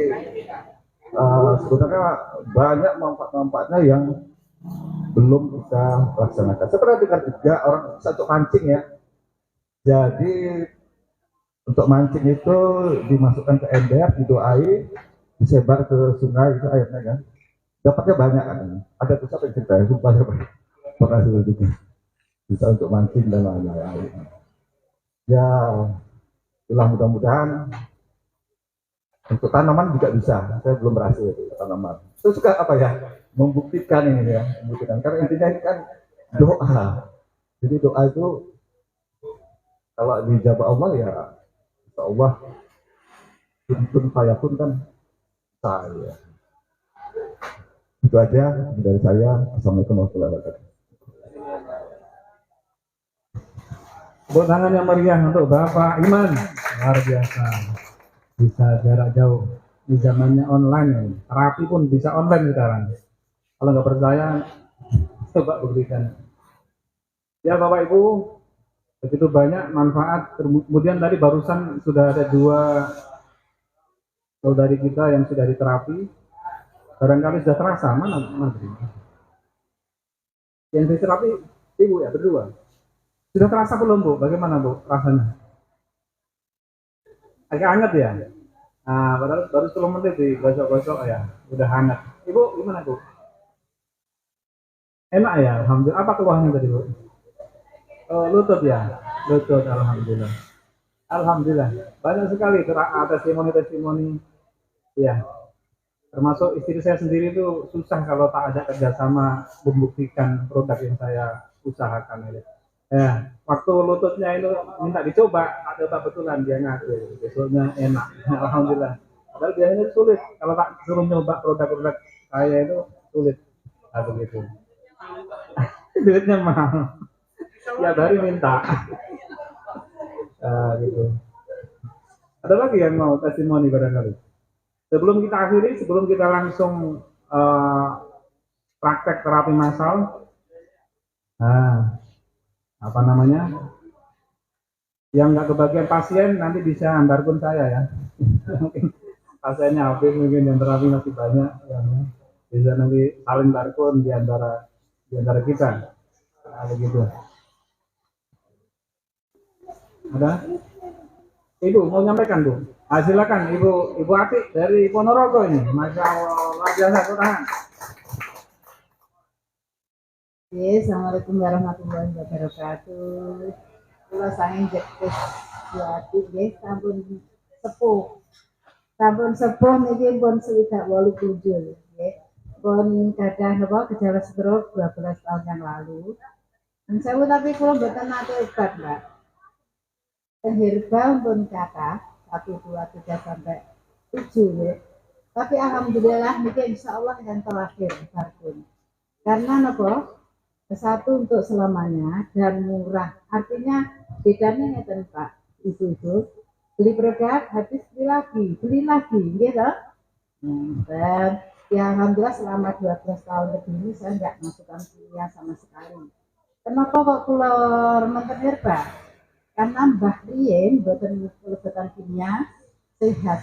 sebenarnya banyak manfaat-manfaatnya yang belum kita laksanakan. Saya pernah dengar juga orang satu mancing ya. Jadi untuk mancing itu dimasukkan ke ember, didoai, disebar ke sungai itu airnya kan. Dapatnya banyak kan. Ada tuh siapa yang cerita ya, sumpah saya pernah juga. Bisa untuk mancing dan lain-lain. Ya, itulah mudah-mudahan untuk tanaman juga bisa. Saya belum berhasil itu tanaman. Itu suka apa ya? Membuktikan ini ya, membuktikan. Karena intinya ini kan doa. Jadi doa itu kalau dijawab Allah ya, insya Allah kun fayakun kan saya. Itu aja dari saya. Assalamualaikum warahmatullahi wabarakatuh. Tepuk tangan yang meriah untuk Bapak Iman, luar biasa, bisa jarak jauh di zamannya online ini. Terapi pun bisa online sekarang. Kalau nggak percaya, coba buktikan. Ya Bapak Ibu, begitu banyak manfaat. Kemudian tadi barusan sudah ada 2 saudari kita yang sudah diterapi. Barangkali sudah terasa mana? Yang diterapi Ibu ya berdua. Sudah terasa belum Bu? Bagaimana Bu rasanya? Agak hangat ya? Nah, baru 10 menit digosok-gosok ya, udah hangat. Ibu gimana Bu? Enak ya, alhamdulillah. Apa keluhannya tadi Bu? Oh, lutut ya, lutut. Alhamdulillah. Alhamdulillah. Banyak sekali testimoni-testimoni. Ya, termasuk istri saya sendiri itu susah kalau tak ada kerjasama membuktikan produk yang saya usahakan ini. Ya, waktu lututnya itu minta dicoba, ada betulan dia ngaku, besoknya enak, alhamdulillah. Padahal biasanya sulit, kalau tak suruh nyoba produk-produk saya itu sulit, begitu. Duitnya mahal, ya dari minta, gitu. Ada lagi yang mau testimoni barangkali? Sebelum kita akhiri, sebelum kita langsung praktek terapi massal, apa namanya? Yang nggak kebagian pasien nanti bisa barcode saya ya. Mungkin pasiennya habis, mungkin yang terapi masih banyak, yang bisa nanti saling barcode di antara kita. Nah, begitu. Ada? Ibu mau nyampaikan Bu? Ah, silakan Ibu Atik dari Ponorogo ini. Masya Allah, luar biasa, tangan. Oke, Assalamualaikum warahmatullahi wabarakatuh. Kula sange jektes Yati nggih sampun sepuh. Sampun sepuh niki pun 67 nggih. Pun gadah napa gejala stroke 12 tahun yang lalu. Dan saya tapi kula mboten nate obat, Mbak. Herbal pun kata 1 2 3 sampai 7 nggih. Tapi alhamdulillah niki insyaallah yang terakhir barpun. Karena napa? Satu untuk selamanya dan murah. Artinya bedanya ngeten Pak, ibu-ibu. Beli produk habis beli lagi, gitu. Dan ya alhamdulillah selama 12 tahun lebih ini saya nggak masukkan kimia sama sekali. Kenapa kok keluar menten herba? Karena Mbah Rien boten mlebetan kimia sehat.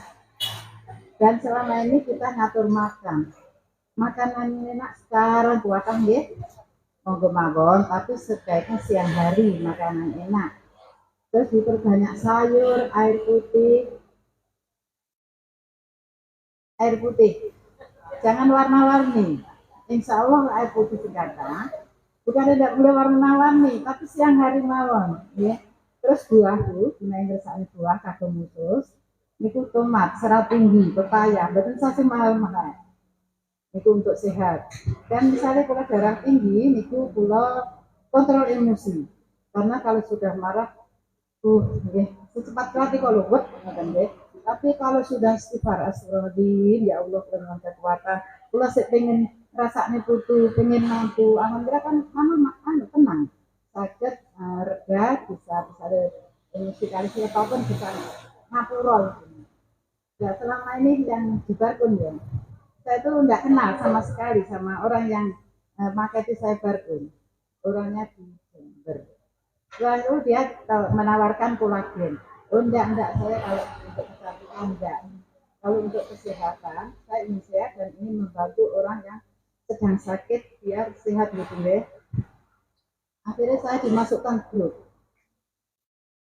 Dan selama ini kita ngatur makan. Makanan enak sekarang kuatah nggih. Monggo mawon, tapi sebaiknya siang hari makanan enak. Terus diperbanyak sayur, air putih. Jangan warna-warni. Insya Allah air putih dikata. Bukan tidak boleh warna-warni, tapi siang hari mawon. Ya. Terus buah bu, gunain resani buah kagum khusus. Niku tomat, serat tinggi, pepaya, betul sasi mahal-mahal. Itu untuk sehat. Dan misalnya kalau darah tinggi, niku kula kontrol emosi. Karena kalau sudah marah, secepat hati kalau buat, tapi kalau sudah istighfar astagfirullahaladzim, ya Allah dengan kekuatan, kula pengen rasanya putu, pengen mampu, alhamdulillah kan tenang, sakit, reda, bisa ada emosi kali apapun bisa ngapurol. Ya selama ini yang dibarkun ya. Saya itu nggak kenal sama sekali sama orang yang market saya barcode. Orangnya di Jember. Lalu dia menawarkan kolagen. Oh enggak, saya kalau untuk kesehatan enggak. Kalau untuk kesehatan, saya ingin sehat dan ingin membantu orang yang sedang sakit biar sehat gitu ya. Akhirnya saya dimasukkan grup.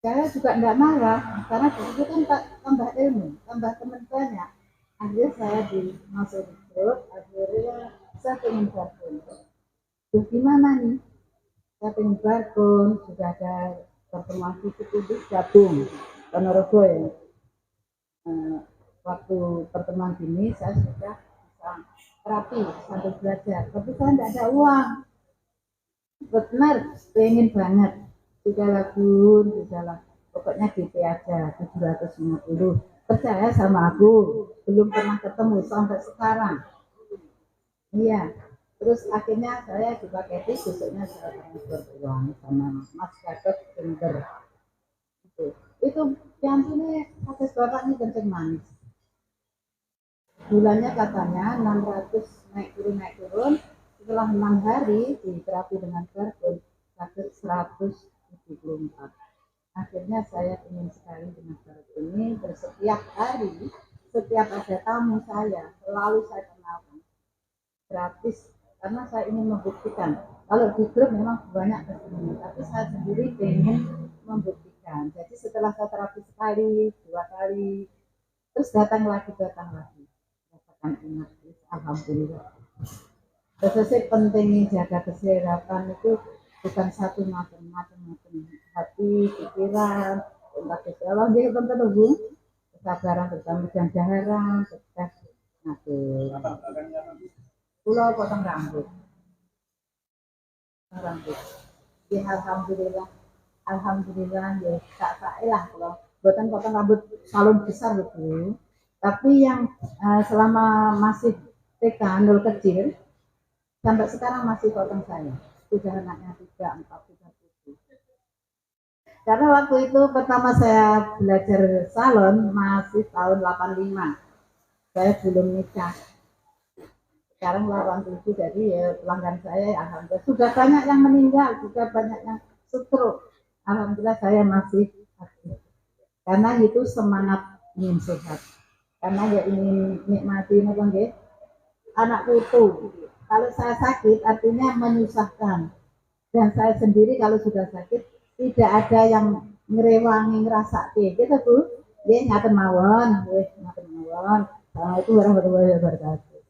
Saya juga enggak marah karena itu kan tambah ilmu, tambah teman banyak. Akhirnya saya dimasuk grup, akhirnya saya pengen barcode. Terus gimana nih? Saya pengen barcode, sudah ada pertemuan fisik itu gabung Ponorogo ya. Waktu pertemuan ini saya sudah bisa terapi sambil belajar, tapi saya tidak ada uang. Benar, pengen banget. Sudahlah, pokoknya DP aja 750. Percaya sama aku, belum pernah ketemu sampai sekarang. Iya, terus akhirnya saya dipaketi, besoknya saya transfer uang sama Mas Gatot Jember. Itu yang sini atas bapak ini kenceng manis. Bulannya katanya 600 naik turun. Setelah 6 hari di terapi dengan barcode sakit 174. Akhirnya saya ingin sekali dengan barcode ini, setiap hari, setiap ada tamu saya, selalu saya kenalkan gratis karena saya ingin membuktikan. Kalau di grup memang banyak kesini, tapi saya sendiri ingin membuktikan. Jadi setelah saya terapi sekali, 2 kali, terus datang lagi. Rasakan enak, alhamdulillah. Sesuai pentingnya jaga kesehatan itu bukan satu macam hati, pikiran, entah kesalah dia tentu tunggu kesabaran bersama dan jaharan, sukses ngatur. Pulau potong rambut. Ya alhamdulillah ya tak lah kalau buatan potong rambut salon besar gitu. Tapi yang selama masih TK 0 kecil sampai sekarang masih potong saya. Sudah anaknya 3, 4, 3, 7. Karena waktu itu pertama saya belajar salon masih tahun 85. Saya belum nikah. Sekarang 87, jadi ya pelanggan saya alhamdulillah sudah banyak yang meninggal, juga banyak yang stroke. Alhamdulillah saya masih karena itu semangat ingin sehat, karena ya ingin nikmati apa nggih anak putu. Kalau saya sakit artinya menyusahkan, dan saya sendiri kalau sudah sakit tidak ada yang ngerewangi ngerasake gitu Bu. Nggih ngaten mawon, nggih ngaten mawon. Assalamualaikum warahmatullahi wabarakatuh.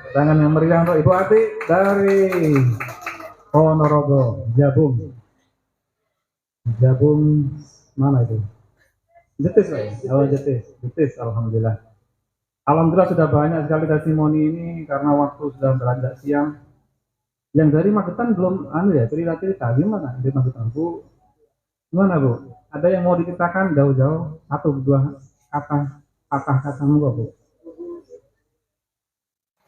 Tangan yang meriah untuk Ibu Ati dari Ponorogo, Jabung. Jabung mana itu? Jetis Pak ya? Oh Jetis, Jetis alhamdulillah. Alhamdulillah sudah banyak sekali testimoni ini karena waktu sudah beranjak siang. Yang dari Magetan belum ya cerita-cerita gimana di Magetan Bu? Gimana Bu? Ada yang mau diceritakan jauh-jauh satu dua kata enggak Bu?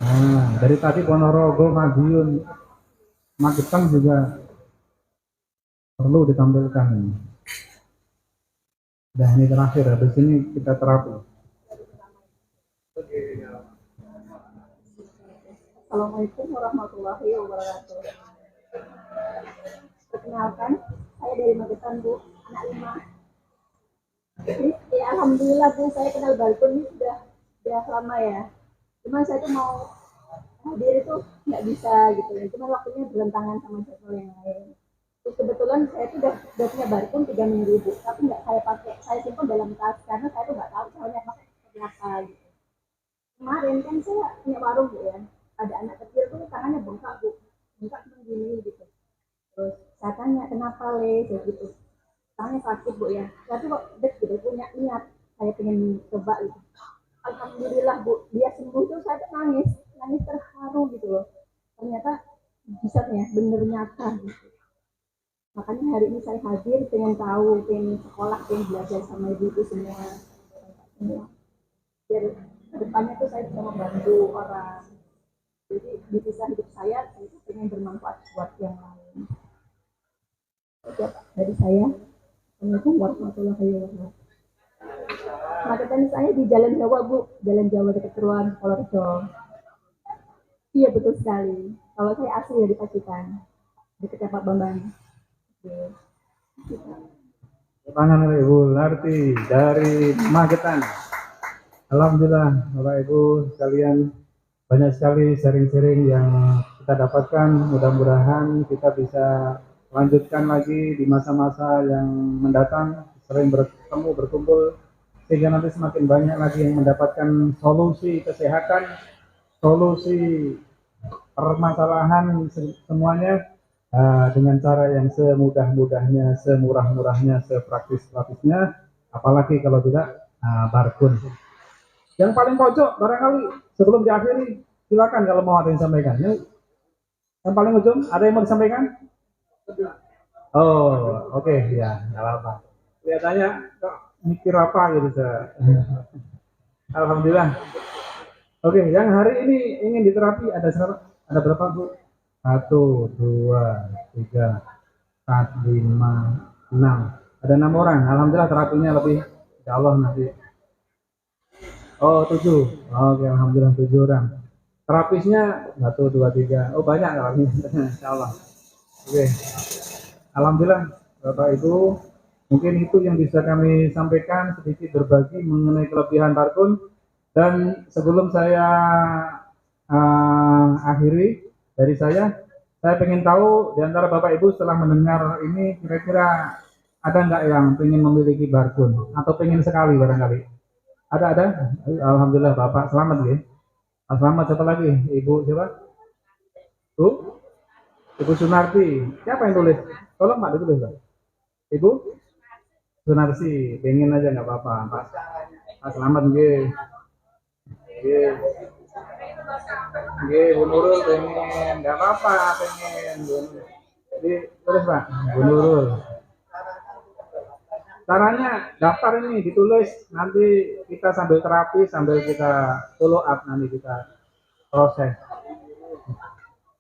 Nah, dari tadi Ponorogo, Madiun, Magetan juga perlu ditampilkan ini. Dan ini terakhir, habis ini kita terapi. Assalamualaikum warahmatullahi wabarakatuh. Perkenalkan, saya dari Magetan Bu, anak 5. Ya, alhamdulillah Bu, saya kenal Balkon ini sudah lama ya. Cuma saya tuh mau hadir itu nggak bisa gitu ya. Cuma waktunya bertentangan sama jadwal yang lain. Terus kebetulan saya tuh udah punya Balkon 3 minggu Bu, tapi nggak saya pakai, saya simpan dalam tas karena saya tuh nggak tahu caranya pakai seperti apa gitu. Kemarin kan saya punya warung Bu ya. Ada anak kecil tuh tangannya bengkak Bu, bengkak begini gitu. Terus saya tanya kenapa Le, kayak gitu. Tangannya sakit Bu ya. Tapi kok gitu punya niat, saya pengen coba itu. Alhamdulillah Bu, dia sembuh tuh saya tuh nangis terharu gitu loh. Ternyata bisa ya, bener nyata gitu. Makanya hari ini saya hadir, pengen tahu, pengen sekolah, pengen belajar sama ibu semua. Biar kedepannya tuh saya bisa membantu orang. Jadi di kisah hidup saya itu pengen bermanfaat buat yang lain. Oke Pak, dari saya. Assalamualaikum warahmatullahi wabarakatuh. Magetan saya di Jalan Jawa Bu, Jalan Jawa dekat Ruan Polorejo. Iya betul sekali. Kalau saya asli dari Pacitan, dekat Pak Bambang. Oke. Tangan Ibu Larti dari Magetan. Alhamdulillah Bapak Ibu sekalian, banyak sekali sharing-sharing yang kita dapatkan. Mudah-mudahan kita bisa lanjutkan lagi di masa-masa yang mendatang, sering bertemu, berkumpul, sehingga nanti semakin banyak lagi yang mendapatkan solusi kesehatan, solusi permasalahan semuanya dengan cara yang semudah-mudahnya, semurah-murahnya, sepraktis-praktisnya, apalagi kalau tidak Barkun. Yang paling pojok barangkali sebelum diakhiri, silakan kalau mau ada yang sampaikan. Yang paling ujung ada yang mau disampaikan? Oh, oke, ya, nggak apa-apa. Kelihatannya kok mikir apa gitu. Alhamdulillah. Oke, yang hari ini ingin diterapi ada berapa Bu? 1, 2, 3, 4, 5, 6. Ada 6 orang. Alhamdulillah terapinya lebih, insya Allah nanti. Oh 7. Oke, alhamdulillah 7 orang. Terapisnya 1, 2, 3. Oh banyak terapisnya, insya Allah. Oke. Alhamdulillah Bapak Ibu, mungkin itu yang bisa kami sampaikan, sedikit berbagi mengenai kelebihan Barkun. Dan sebelum saya akhiri dari saya pengen tahu di antara Bapak Ibu setelah mendengar ini kira-kira ada nggak yang pengen memiliki Barkun atau pengen sekali barangkali? Ada? Alhamdulillah Bapak, selamat ya. Selamat, siapa lagi? Ibu siapa? Ibu Sunarti. Siapa yang tulis? Tolong Pak ditulis Pak. Ibu Sunarsi, pengen aja nggak apa-apa. Pak selamat nggih. Nggih, Bu Nurul pengen, nggak apa-apa pengen. Jadi terus Pak, Bu Nurul. Caranya daftar ini ditulis, nanti kita sambil terapi, sambil kita follow up, nanti kita proses.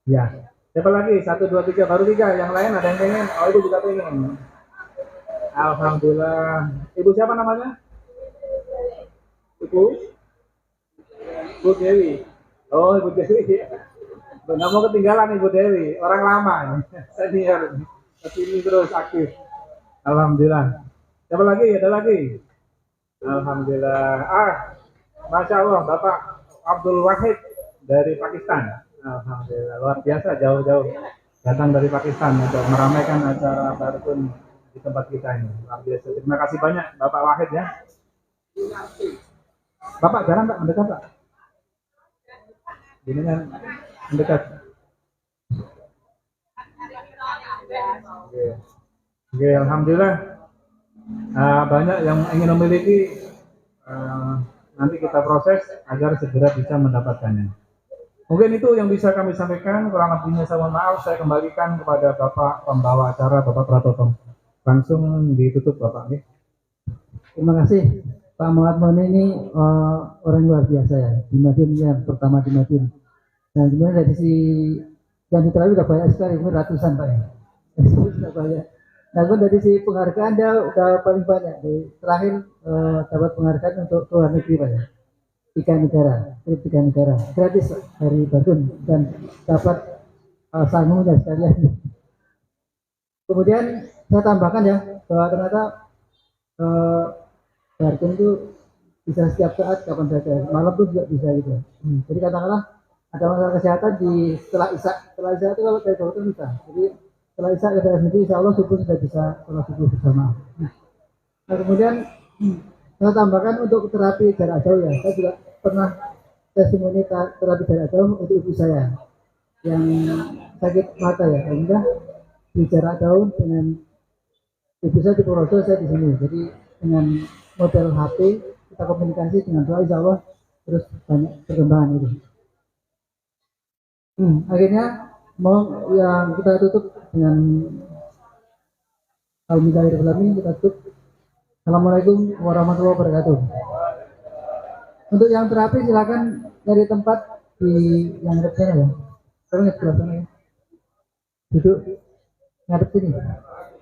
Ya. Siapa lagi? 1, 2, 3, baru 3. Yang lain ada yang pengen? Oh, Ibu juga pengen. Alhamdulillah. Ibu siapa namanya? Ibu Dewi. Oh, Ibu Dewi. Nggak mau ketinggalan Ibu Dewi. Orang lama, senior. Kesini terus aktif. Alhamdulillah. Siapa lagi? Ada lagi? Alhamdulillah. Masya Allah, Bapak Abdul Wahid dari Pakistan. Alhamdulillah, luar biasa jauh-jauh datang dari Pakistan untuk meramaikan acara Barkun di tempat kita ini. Luar biasa. Terima kasih banyak Bapak Wahid ya. Bapak jarang tak mendekat Pak? Ini kan mendekat. Oke. Oke, Alhamdulillah. Banyak yang ingin memiliki, nanti kita proses agar segera bisa mendapatkannya. Mungkin itu yang bisa kami sampaikan, kurang lebihnya saya mohon maaf, saya kembalikan kepada Bapak pembawa acara, Bapak Pratoto. Langsung ditutup Bapak. Terima kasih Pak Muhammad Moni ini orang luar biasa ya, di Madiun ya, pertama di Madiun. Nah kemudian dari si yang diterima sudah banyak sekali, mungkin ratusan Pak ya. Sudah banyak. Nah kemudian dari si penghargaan dia udah paling banyak. Terakhir dapat penghargaan untuk ke luar negeri Pak ya. 3 negara gratis Pak, dari Badun dan dapat sanggupnya sekalian. Kemudian saya tambahkan ya bahwa ternyata Bargain itu bisa setiap saat kapan saja, malam pun juga bisa gitu. Jadi katakanlah ada masalah kesehatan di setelah Isya itu kalau dari dokter bisa. Jadi setelah Isya kita sendiri Insya Allah subuh sudah bisa sholat subuh bersama. Nah kemudian saya tambahkan untuk terapi jarak jauh ya, saya juga pernah testimoni terapi jarak jauh untuk ibu saya yang sakit mata ya, sehingga di jarak jauh dengan ibu saya di Purworejo, saya di sini. Jadi dengan model HP kita komunikasi dengan doa, insya Allah terus banyak perkembangan itu. Akhirnya mau yang kita tutup dengan Alhamdulillah kita tutup. Assalamualaikum warahmatullahi wabarakatuh. Untuk yang terapi silakan dari tempat di yang ngadep sana ya. Sekarang ya sebelah sana ya. Duduk ngadep sini.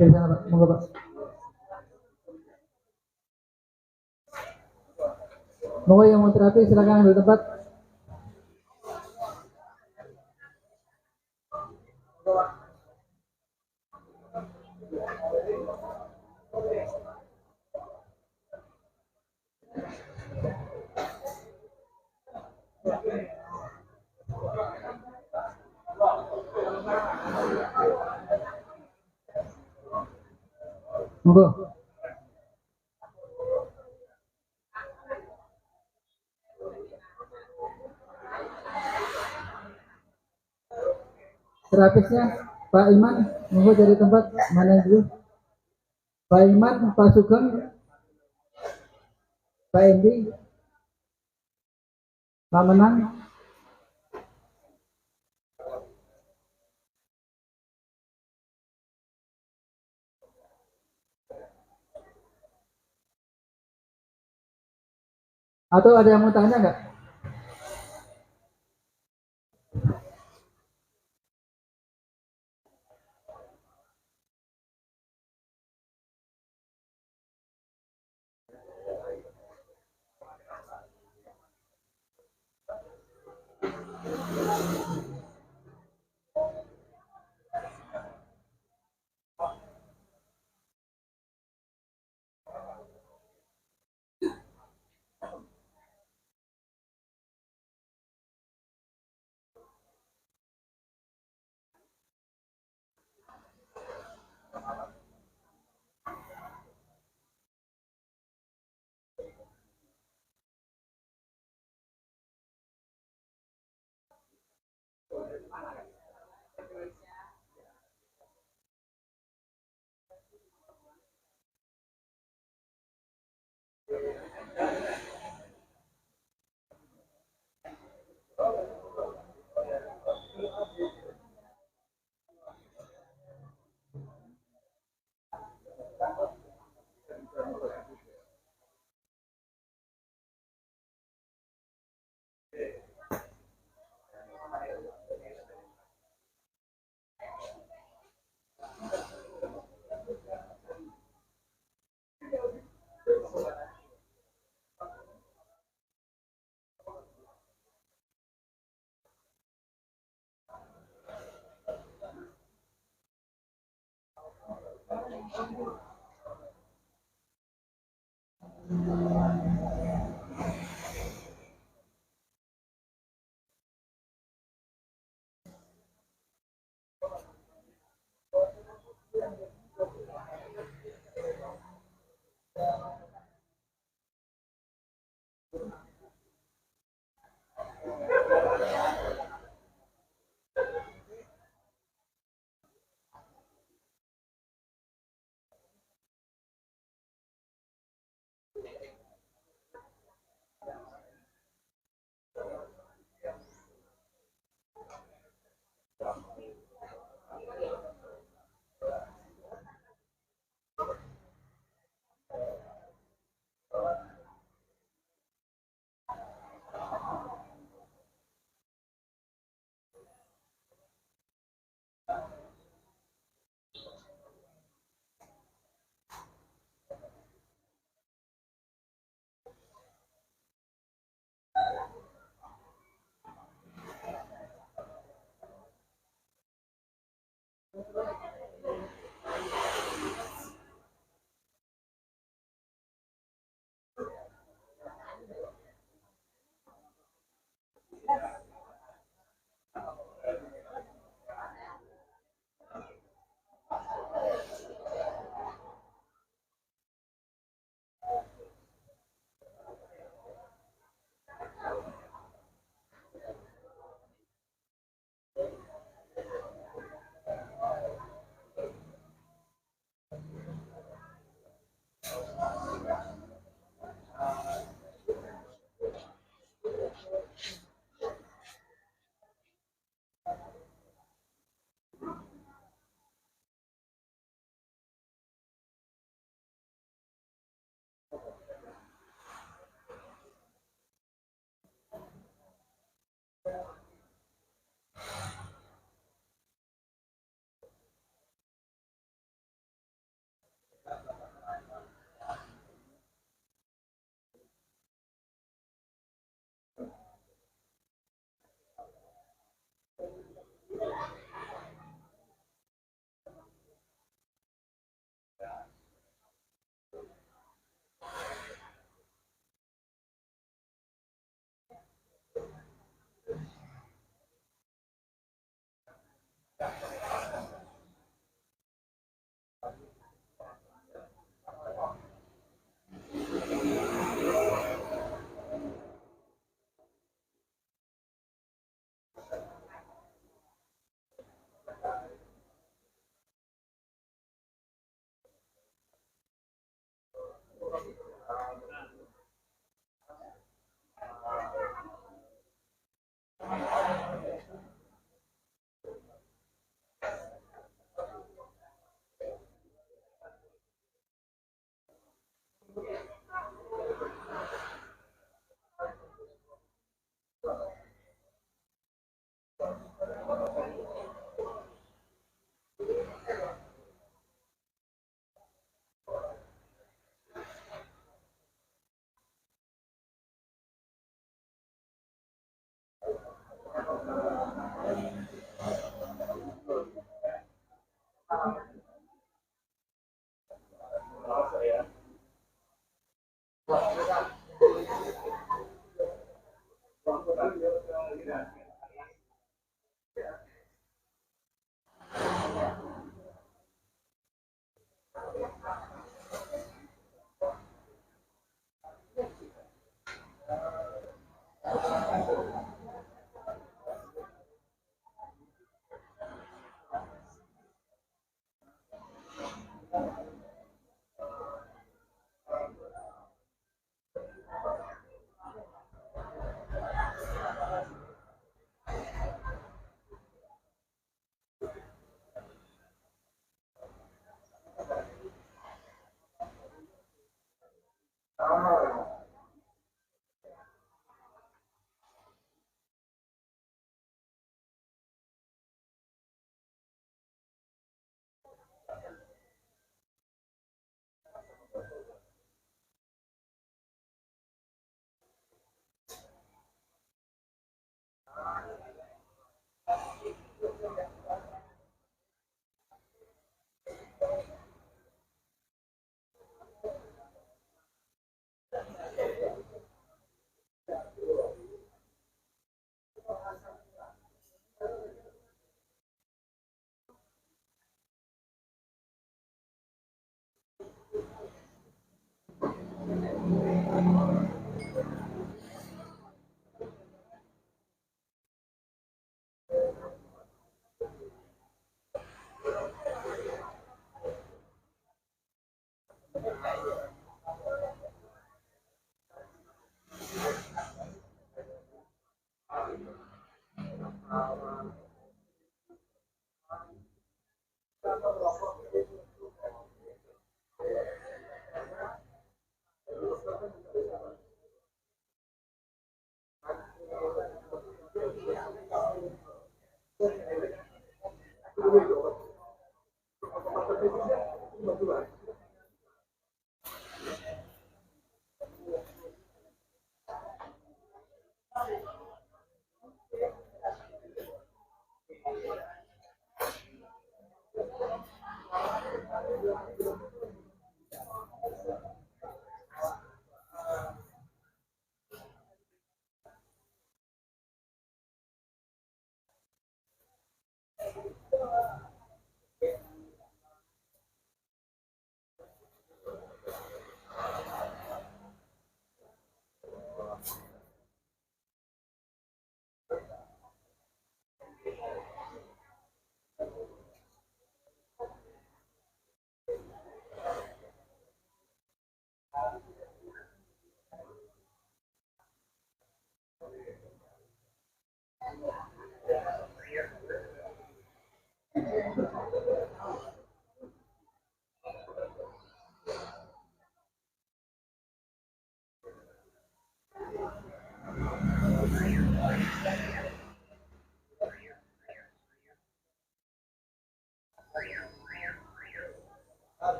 Dari sana Pak, monggo Pak. Monggo yang mau terapi silakan ambil tempat. Monggo. Terapisnya Pak Iman, monggo dari tempat mana dulu? Pak Iman, Pak Sugeng, Pak Endi, Pak Menang. Atau ada yang mau tanya nggak?